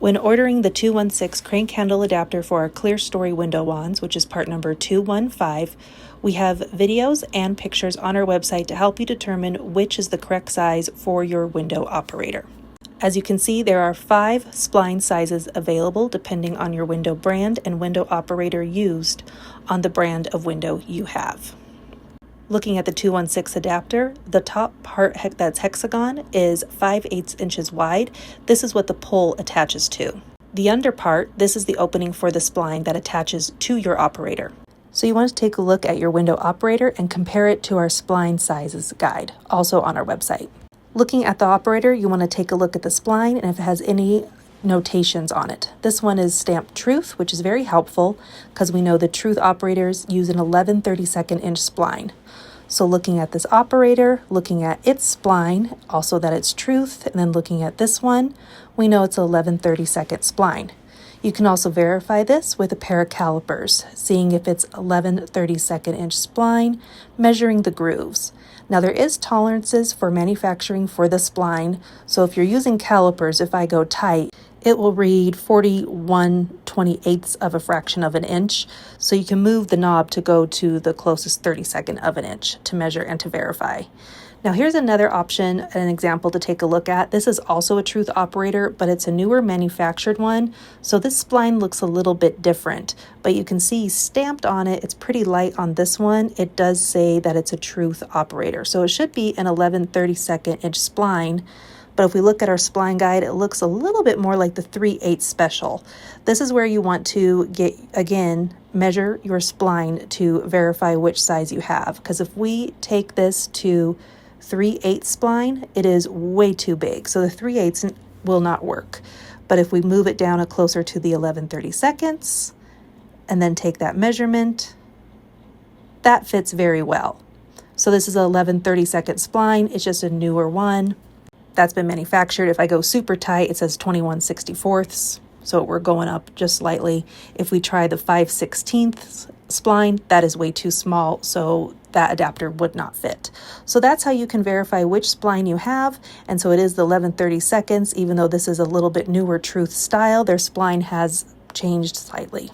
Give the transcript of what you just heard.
When ordering the 216 crank handle adapter for our clear story window wands, which is part number 215, we have videos and pictures on our website to help you determine which is the correct size for your window operator. As you can see, there are 5 spline sizes available depending on your window brand and window operator used on the brand of window you have. Looking at the 216 adapter, the top part that's hexagon is 5/8 inches wide. This is what the pole attaches to. The under part, this is the opening for the spline that attaches to your operator. So you want to take a look at your window operator and compare it to our spline sizes guide, also on our website. Looking at the operator, you want to take a look at the spline and if it has any notations on it. This one is stamped Truth, which is very helpful because we know the Truth operators use an 11/32 inch spline. So looking at this operator, looking at its spline, also that it's Truth, and then looking at this one, we know it's an 11/32 spline. You can also verify this with a pair of calipers, seeing if it's 11/32 inch spline, measuring the grooves. Now there is tolerances for manufacturing for the spline, so if you're using calipers, if I go tight, it will read 41/28 of a fraction of an inch, so you can move the knob to go to the closest 32nd of an inch to measure and to verify. Now here's another option, an example to take a look at. This is also a Truth operator, but it's a newer manufactured one, so this spline looks a little bit different, but you can see stamped on it, it's pretty light on this one. It does say that it's a Truth operator, so it should be an 11/32 inch spline. But if we look at our spline guide, it looks a little bit more like the 3/8 special. This is where you want to measure your spline to verify which size you have. Because if we take this to 3/8 spline, it is way too big. So the 3/8 will not work. But if we move it down closer to the 11/32 and then take that measurement, that fits very well. So this is an 11/32 spline. It's just a newer one that's been manufactured. If I go super tight, it says 21/64, so we're going up just slightly. If we try the 5/16 spline, that is way too small, so that adapter would not fit. So that's how you can verify which spline you have, and so it is the 11/32, even though this is a little bit newer Truth style, their spline has changed slightly.